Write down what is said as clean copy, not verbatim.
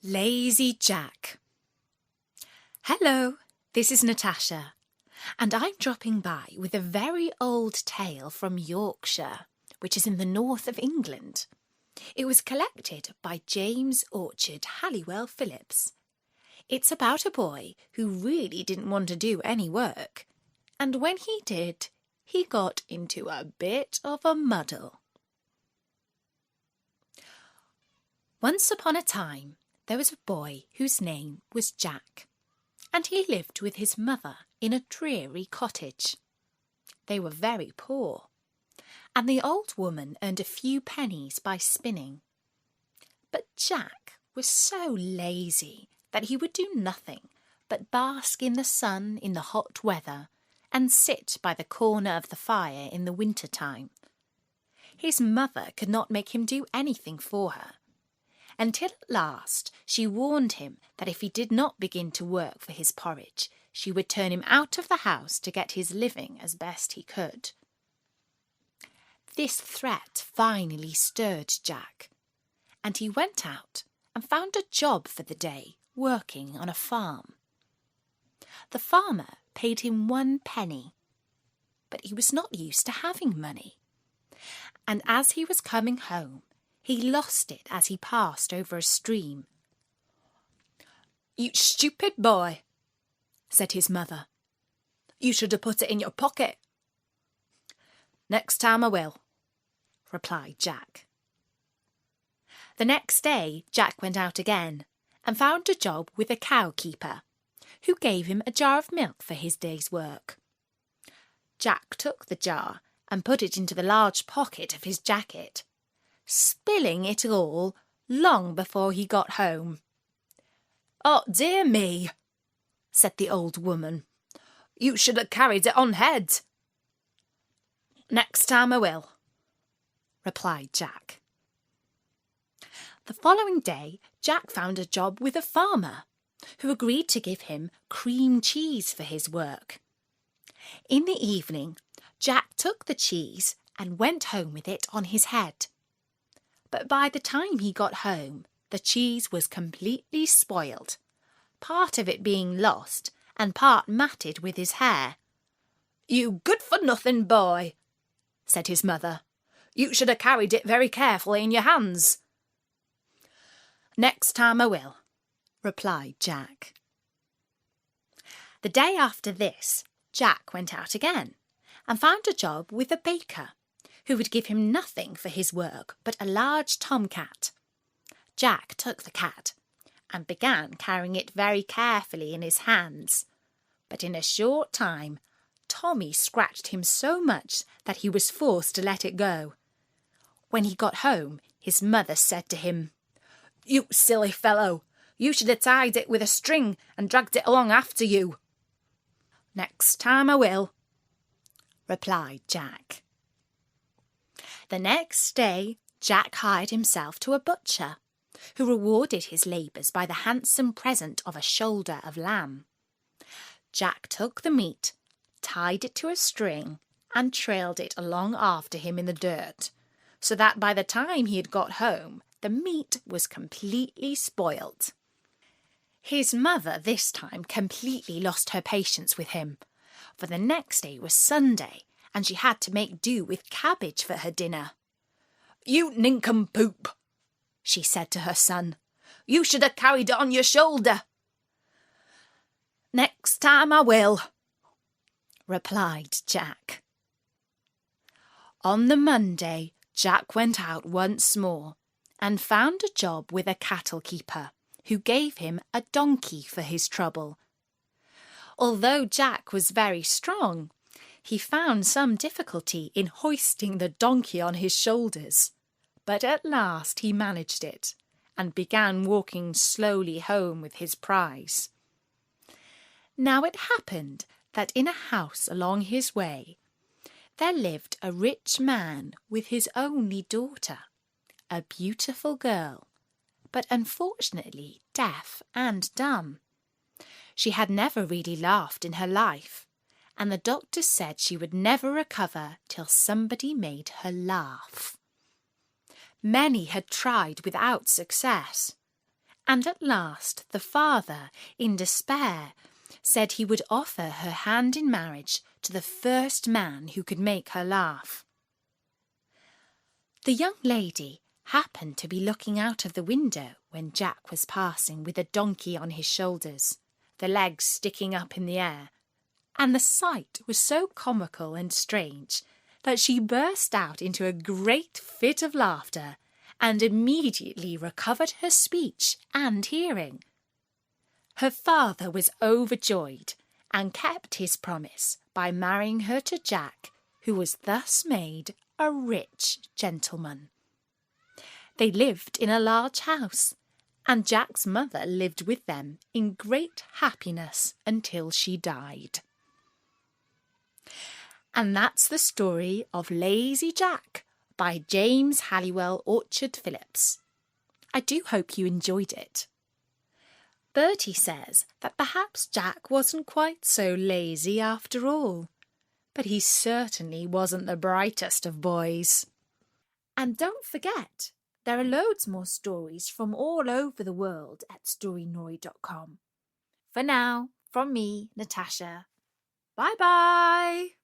Lazy Jack. Hello, this is Natasha, and I'm dropping by with a very old tale from Yorkshire, which is in the north of England. It was collected by James Orchard Halliwell Phillips. It's about a boy who really didn't want to do any work, and when he did, he got into a bit of a muddle. Once upon a time, there was a boy whose name was Jack, and he lived with his mother in a dreary cottage. They were very poor, and the old woman earned a few pennies by spinning. But Jack was so lazy that he would do nothing but bask in the sun in the hot weather and sit by the corner of the fire in the winter time. His mother could not make him do anything for her, until at last she warned him that if he did not begin to work for his porridge, she would turn him out of the house to get his living as best he could. This threat finally stirred Jack, and he went out and found a job for the day working on a farm. The farmer paid him 1 penny, but he was not used to having money, and as he was coming home, he lost it as he passed over a stream. "You stupid boy," said his mother. "You should have put it in your pocket." "Next time I will," replied Jack. The next day Jack went out again and found a job with a cow keeper, who gave him a jar of milk for his day's work. Jack took the jar and put it into the large pocket of his jacket, spilling it all long before he got home. "Oh, dear me," said the old woman. "You should have carried it on head." "Next time I will," replied Jack. The following day, Jack found a job with a farmer, who agreed to give him cream cheese for his work. In the evening, Jack took the cheese and went home with it on his head. But by the time he got home, the cheese was completely spoiled, part of it being lost and part matted with his hair. "You good-for-nothing boy," said his mother. "You should have carried it very carefully in your hands." "Next time I will," replied Jack. The day after this, Jack went out again and found a job with a baker, who would give him nothing for his work but a large tomcat. Jack took the cat and began carrying it very carefully in his hands, but in a short time Tommy scratched him so much that he was forced to let it go. When he got home, his mother said to him, "You silly fellow, you should have tied it with a string and dragged it along after you." "Next time I will," replied Jack. The next day, Jack hired himself to a butcher, who rewarded his labours by the handsome present of a shoulder of lamb. Jack took the meat, tied it to a string, and trailed it along after him in the dirt, so that by the time he had got home, the meat was completely spoilt. His mother this time completely lost her patience with him, for the next day was Sunday, and she had to make do with cabbage for her dinner. "You nincompoop," she said to her son. "You should have carried it on your shoulder." "Next time I will," replied Jack. On the Monday, Jack went out once more and found a job with a cattle keeper, who gave him a donkey for his trouble. Although Jack was very strong, he found some difficulty in hoisting the donkey on his shoulders, but at last he managed it and began walking slowly home with his prize. Now it happened that in a house along his way there lived a rich man with his only daughter, a beautiful girl, but unfortunately deaf and dumb. She had never really laughed in her life, and the doctor said she would never recover till somebody made her laugh. Many had tried without success, And at last the father, in despair, said he would offer her hand in marriage to the first man who could make her laugh. The young lady happened to be looking out of the window when Jack was passing with a donkey on his shoulders, the legs sticking up in the air, and the sight was so comical and strange that she burst out into a great fit of laughter and immediately recovered her speech and hearing. Her father was overjoyed and kept his promise by marrying her to Jack, who was thus made a rich gentleman. They lived in a large house, and Jack's mother lived with them in great happiness until she died. And that's the story of Lazy Jack by James Halliwell Orchard Phillips. I do hope you enjoyed it. Bertie says that perhaps Jack wasn't quite so lazy after all, but he certainly wasn't the brightest of boys. And don't forget, there are loads more stories from all over the world at storynori.com. For now, from me, Natasha, bye-bye!